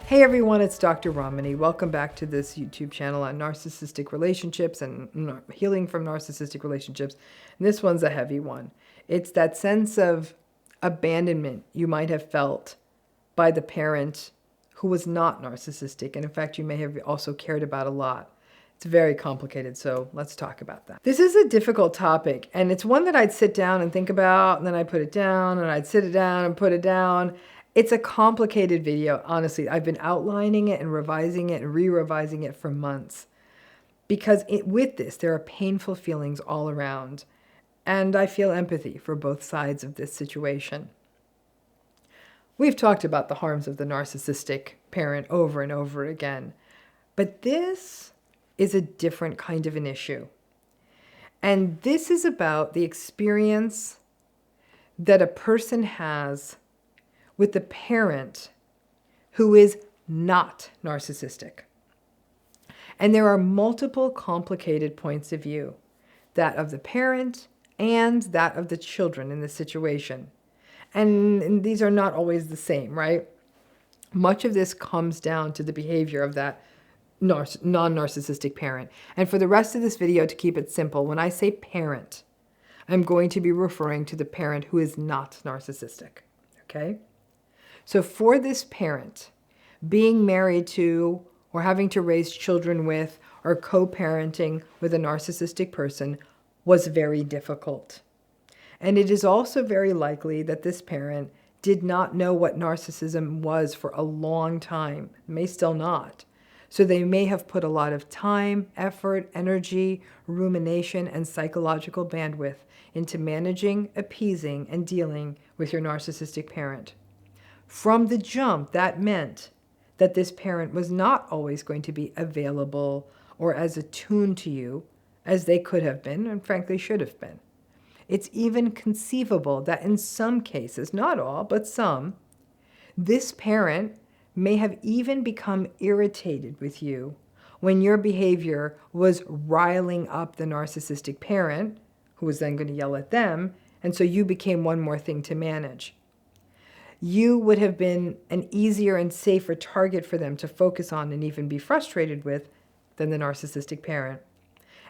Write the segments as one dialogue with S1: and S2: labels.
S1: Hey everyone, it's Dr. Ramani. Welcome back to this YouTube channel on narcissistic relationships and healing from narcissistic relationships. And this one's a heavy one. It's that sense of abandonment you might have felt by the parent who was not narcissistic. And in fact, you may have also cared about a lot. It's very complicated, so let's talk about that. This is a difficult topic, and it's one that I'd sit down and think about, and then I'd put it down, and I'd sit it down and put it down. It's a complicated video, honestly. I've been outlining it and revising it and re-revising it for months because with this, there are painful feelings all around, and I feel empathy for both sides of this situation. We've talked about the harms of the narcissistic parent over and over again, but this is a different kind of an issue. And this is about the experience that a person has with the parent who is not narcissistic. And there are multiple complicated points of view, that of the parent and that of the children in this situation. And these are not always the same, right? Much of this comes down to the behavior of that non-narcissistic parent. And for the rest of this video, to keep it simple, when I say parent, I'm going to be referring to the parent who is not narcissistic, okay? So for this parent, being married to or having to raise children with or co-parenting with a narcissistic person was very difficult. And it is also very likely that this parent did not know what narcissism was for a long time, may still not. So they may have put a lot of time, effort, energy, rumination, and psychological bandwidth into managing, appeasing, and dealing with your narcissistic parent. From the jump, that meant that this parent was not always going to be available or as attuned to you as they could have been and frankly should have been. It's even conceivable that in some cases, not all, but some, this parent may have even become irritated with you when your behavior was riling up the narcissistic parent, who was then going to yell at them, and so you became one more thing to manage. You would have been an easier and safer target for them to focus on and even be frustrated with than the narcissistic parent.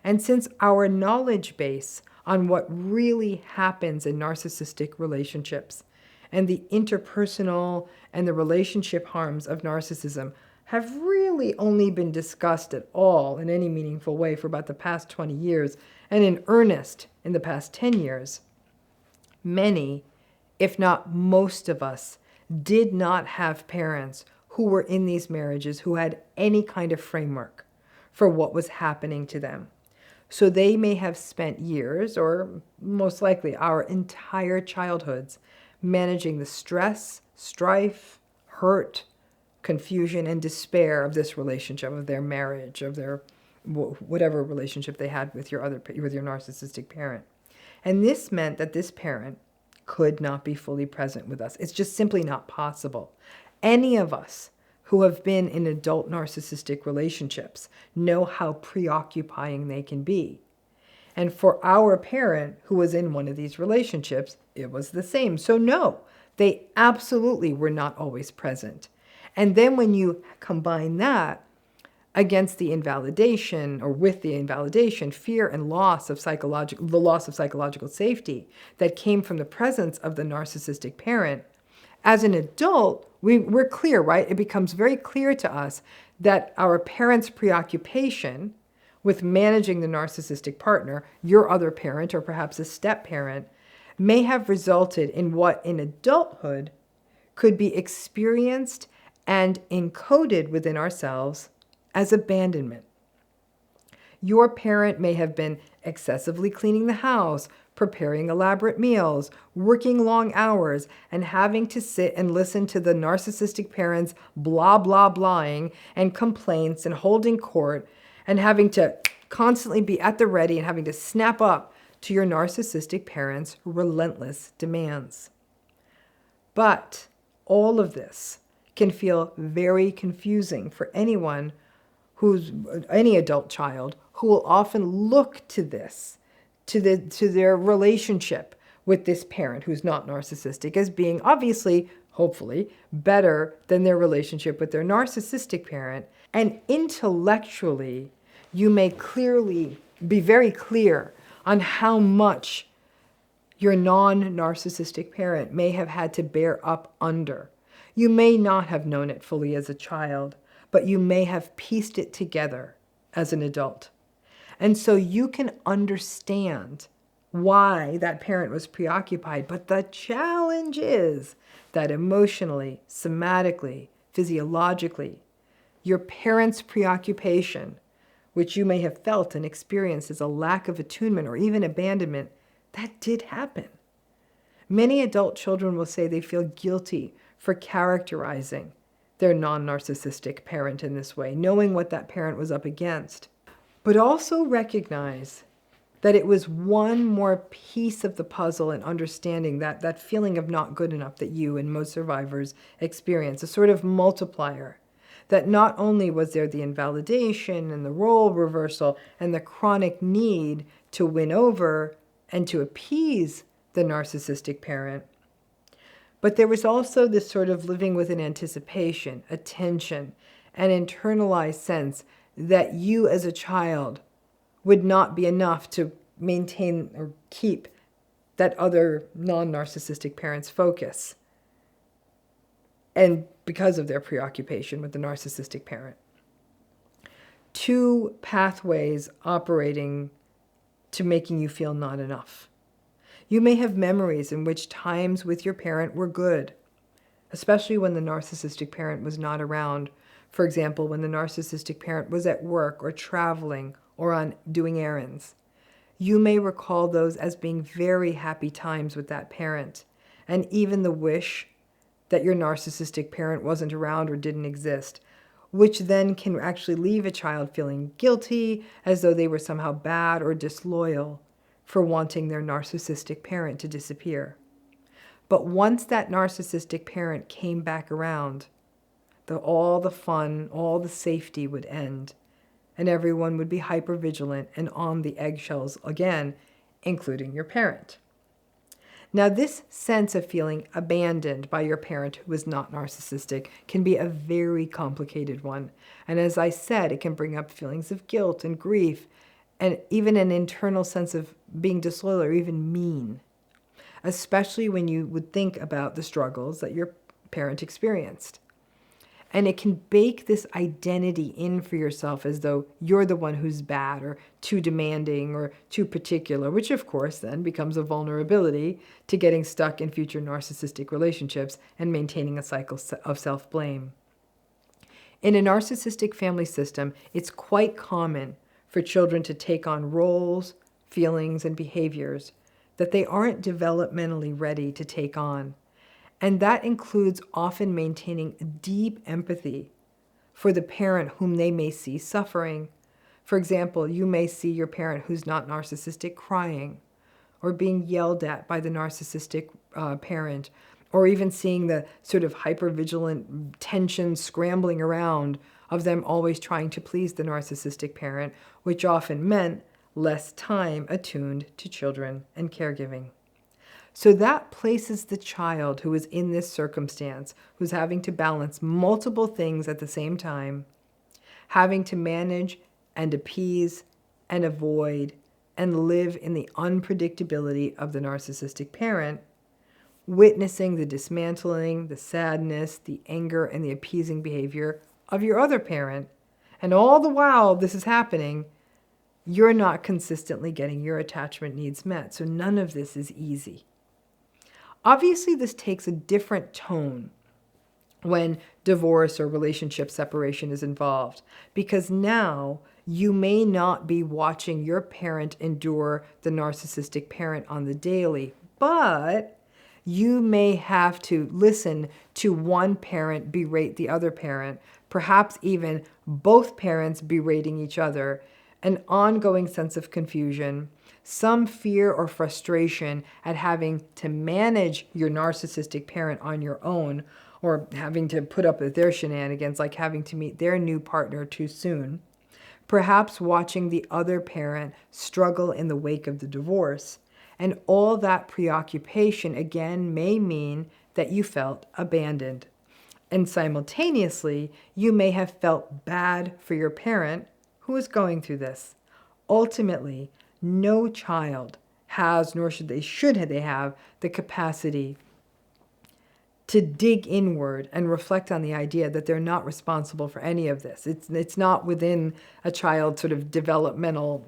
S1: And since our knowledge base on what really happens in narcissistic relationships and the interpersonal and the relationship harms of narcissism have really only been discussed at all in any meaningful way for about the past 20 years, and in earnest in the past 10 years, many, if not most of us, did not have parents who were in these marriages who had any kind of framework for what was happening to them. So they may have spent years, or most likely our entire childhoods, managing the stress, strife, hurt, confusion, and despair of this relationship, of their marriage, of their whatever relationship they had with your narcissistic parent. And this meant that this parent could not be fully present with us. It's just simply not possible. Any of us who have been in adult narcissistic relationships know how preoccupying they can be. And for our parent who was in one of these relationships, it was the same. So no, they absolutely were not always present. And then when you combine that against the invalidation, or with the invalidation, fear and loss of psychological safety that came from the presence of the narcissistic parent, as an adult, we're clear, right? It becomes very clear to us that our parents' preoccupation with managing the narcissistic partner, your other parent, or perhaps a step-parent, may have resulted in what in adulthood could be experienced and encoded within ourselves as abandonment. Your parent may have been excessively cleaning the house, preparing elaborate meals, working long hours, and having to sit and listen to the narcissistic parent's blah, blah, blahing and complaints and holding court, and having to constantly be at the ready and having to snap up to your narcissistic parent's relentless demands. But all of this can feel very confusing for anyone any adult child who will often look to this, to their relationship with this parent who's not narcissistic as being obviously hopefully, better than their relationship with their narcissistic parent. And intellectually, you may clearly be very clear on how much your non-narcissistic parent may have had to bear up under. You may not have known it fully as a child, but you may have pieced it together as an adult. And so you can understand why that parent was preoccupied. But the challenge is that emotionally, somatically, physiologically, your parent's preoccupation, which you may have felt and experienced as a lack of attunement or even abandonment, that did happen. Many adult children will say they feel guilty for characterizing their non-narcissistic parent in this way, knowing what that parent was up against. But also recognize that it was one more piece of the puzzle in understanding that feeling of not good enough that you and most survivors experience, a sort of multiplier. That not only was there the invalidation and the role reversal and the chronic need to win over and to appease the narcissistic parent, but there was also this sort of living with an anticipation, a tension, an internalized sense that you as a child would not be enough to maintain or keep that other non-narcissistic parent's focus, and because of their preoccupation with the narcissistic parent. Two pathways operating to making you feel not enough. You may have memories in which times with your parent were good, especially when the narcissistic parent was not around. For example, when the narcissistic parent was at work or traveling or on doing errands. You may recall those as being very happy times with that parent, and even the wish that your narcissistic parent wasn't around or didn't exist, which then can actually leave a child feeling guilty, as though they were somehow bad or disloyal for wanting their narcissistic parent to disappear. But once that narcissistic parent came back around, all the fun, all the safety would end, and everyone would be hypervigilant and on the eggshells again, including your parent. Now, this sense of feeling abandoned by your parent who is not narcissistic can be a very complicated one. And as I said, it can bring up feelings of guilt and grief, and even an internal sense of being disloyal or even mean, especially when you would think about the struggles that your parent experienced. And it can bake this identity in for yourself as though you're the one who's bad or too demanding or too particular, which of course then becomes a vulnerability to getting stuck in future narcissistic relationships and maintaining a cycle of self-blame. In a narcissistic family system, it's quite common for children to take on roles, feelings, and behaviors that they aren't developmentally ready to take on. And that includes often maintaining deep empathy for the parent whom they may see suffering. For example, you may see your parent who's not narcissistic crying, or being yelled at by the narcissistic parent, or even seeing the sort of hypervigilant tension scrambling around of them always trying to please the narcissistic parent, which often meant less time attuned to children and caregiving. So that places the child who is in this circumstance, who's having to balance multiple things at the same time, having to manage and appease and avoid and live in the unpredictability of the narcissistic parent, witnessing the dismantling, the sadness, the anger, and the appeasing behavior of your other parent. And all the while this is happening, you're not consistently getting your attachment needs met. So none of this is easy. Obviously, this takes a different tone when divorce or relationship separation is involved, because now you may not be watching your parent endure the narcissistic parent on the daily, but you may have to listen to one parent berate the other parent, perhaps even both parents berating each other, an ongoing sense of confusion, some fear or frustration at having to manage your narcissistic parent on your own, or having to put up with their shenanigans, like having to meet their new partner too soon. Perhaps watching the other parent struggle in the wake of the divorce. And all that preoccupation, again, may mean that you felt abandoned. And simultaneously, you may have felt bad for your parent who was going through this. Ultimately, no child has, nor should they have, the capacity to dig inward and reflect on the idea that they're not responsible for any of this. It's not within a child's sort of developmental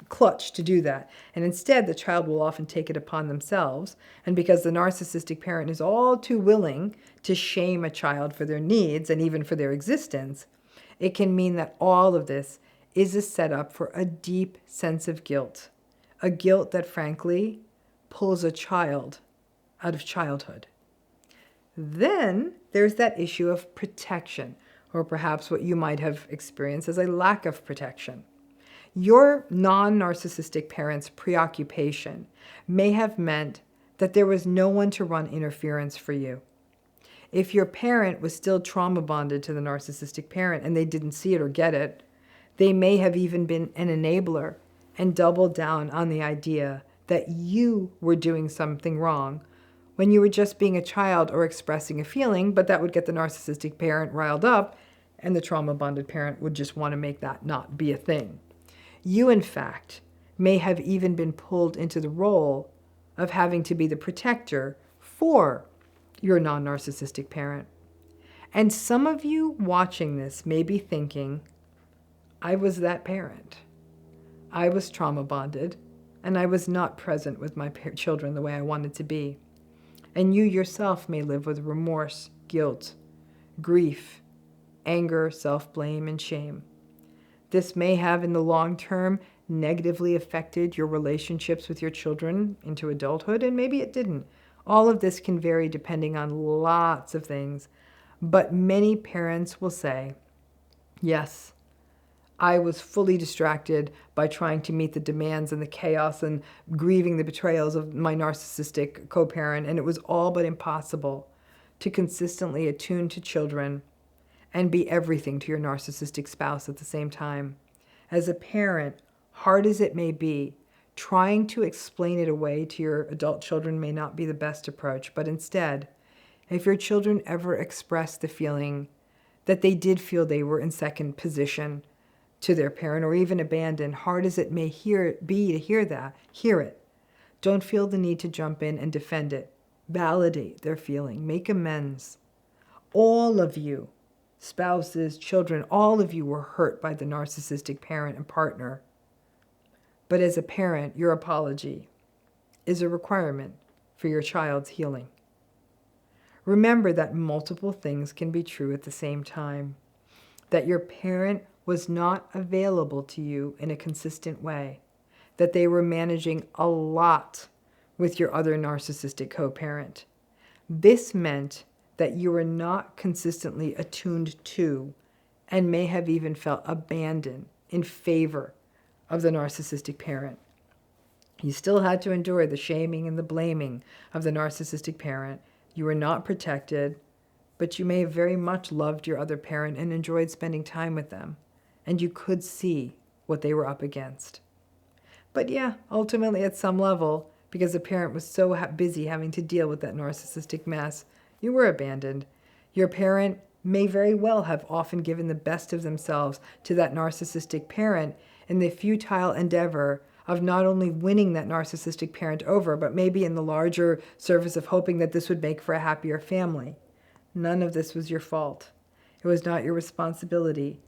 S1: clutch to do that. And instead, the child will often take it upon themselves. And because the narcissistic parent is all too willing to shame a child for their needs and even for their existence, it can mean that all of this is a setup for a deep sense of guilt. A guilt that, frankly, pulls a child out of childhood. Then there's that issue of protection, or perhaps what you might have experienced as a lack of protection. Your non-narcissistic parent's preoccupation may have meant that there was no one to run interference for you. If your parent was still trauma bonded to the narcissistic parent and they didn't see it or get it, they may have even been an enabler and doubled down on the idea that you were doing something wrong when you were just being a child or expressing a feeling, but that would get the narcissistic parent riled up, and the trauma-bonded parent would just want to make that not be a thing. You, in fact, may have even been pulled into the role of having to be the protector for your non-narcissistic parent. And some of you watching this may be thinking, I was that parent. I was trauma-bonded, and I was not present with my children the way I wanted to be. And you yourself may live with remorse, guilt, grief, anger, self-blame, and shame. This may have, in the long term, negatively affected your relationships with your children into adulthood, and maybe it didn't. All of this can vary depending on lots of things, but many parents will say, yes, I was fully distracted by trying to meet the demands and the chaos and grieving the betrayals of my narcissistic co-parent, and it was all but impossible to consistently attune to children and be everything to your narcissistic spouse at the same time. As a parent, hard as it may be, trying to explain it away to your adult children may not be the best approach, but instead, if your children ever express the feeling that they did feel they were in second position to their parent or even abandoned, hard as it may be to hear that, hear it. Don't feel the need to jump in and defend it. Validate their feeling. Make amends. All of you, spouses, children, all of you were hurt by the narcissistic parent and partner. But as a parent, your apology is a requirement for your child's healing. Remember that multiple things can be true at the same time. That your parent was not available to you in a consistent way. That they were managing a lot with your other narcissistic co-parent. This meant that you were not consistently attuned to and may have even felt abandoned in favor of the narcissistic parent. You still had to endure the shaming and the blaming of the narcissistic parent. You were not protected, but you may have very much loved your other parent and enjoyed spending time with them, and you could see what they were up against. But yeah, ultimately at some level, because the parent was so busy having to deal with that narcissistic mess, you were abandoned. Your parent may very well have often given the best of themselves to that narcissistic parent in the futile endeavor of not only winning that narcissistic parent over, but maybe in the larger service of hoping that this would make for a happier family. None of this was your fault. It was not your responsibility.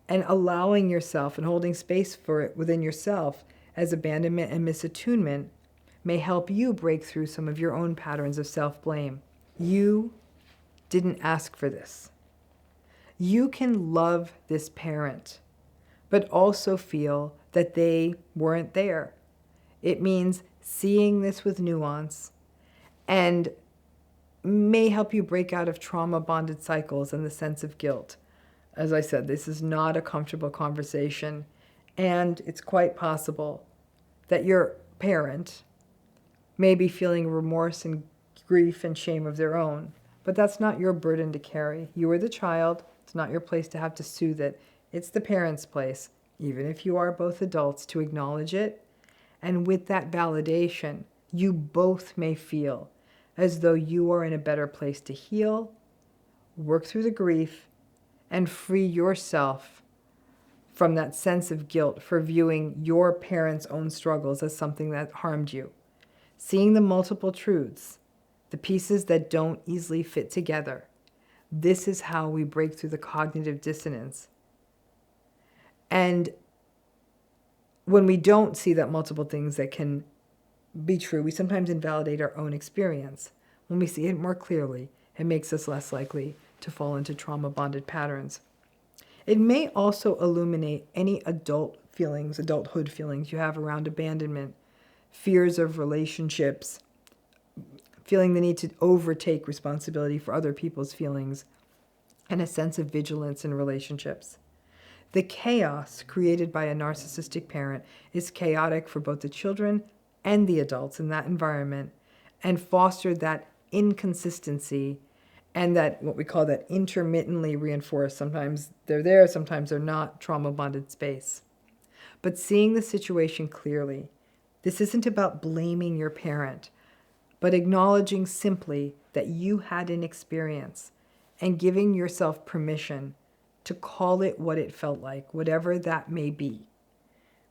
S1: And allowing yourself and holding space for it within yourself as abandonment and misattunement may help you break through some of your own patterns of self-blame. You didn't ask for this. You can love this parent, but also feel that they weren't there. It means seeing this with nuance and may help you break out of trauma-bonded cycles and the sense of guilt. As I said, this is not a comfortable conversation, and it's quite possible that your parent may be feeling remorse and grief and shame of their own, but that's not your burden to carry. You are the child. It's not your place to have to soothe it. It's the parent's place, even if you are both adults, to acknowledge it. And with that validation, you both may feel as though you are in a better place to heal, work through the grief, and free yourself from that sense of guilt for viewing your parents' own struggles as something that harmed you. Seeing the multiple truths, the pieces that don't easily fit together. This is how we break through the cognitive dissonance. And when we don't see that multiple things that can be true, we sometimes invalidate our own experience. When we see it more clearly, it makes us less likely to fall into trauma-bonded patterns. It may also illuminate any adulthood feelings you have around abandonment, fears of relationships, feeling the need to overtake responsibility for other people's feelings, and a sense of vigilance in relationships. The chaos created by a narcissistic parent is chaotic for both the children and the adults in that environment, and fostered that inconsistency and that what we call that intermittently reinforced, sometimes they're there, sometimes they're not, trauma-bonded space. But seeing the situation clearly, this isn't about blaming your parent, but acknowledging simply that you had an experience and giving yourself permission to call it what it felt like, whatever that may be.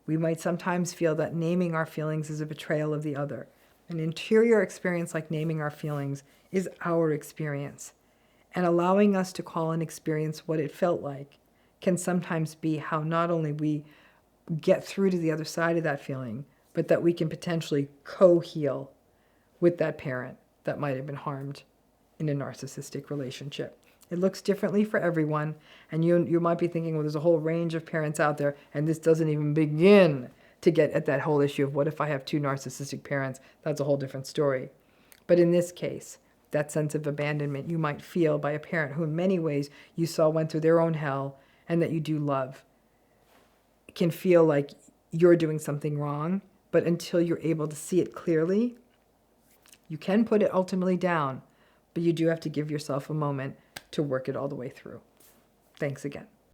S1: We might sometimes feel that naming our feelings is a betrayal of the other. An interior experience like naming our feelings is our experience. And allowing us to call an experience what it felt like can sometimes be how not only we get through to the other side of that feeling, but that we can potentially co-heal with that parent that might have been harmed in a narcissistic relationship. It looks differently for everyone, and you might be thinking, well, there's a whole range of parents out there, and this doesn't even begin to get at that whole issue of what if I have two narcissistic parents? That's a whole different story. But in this case, that sense of abandonment you might feel by a parent who in many ways you saw went through their own hell and that you do love, can feel like you're doing something wrong, but until you're able to see it clearly, you can put it ultimately down, but you do have to give yourself a moment to work it all the way through. Thanks again.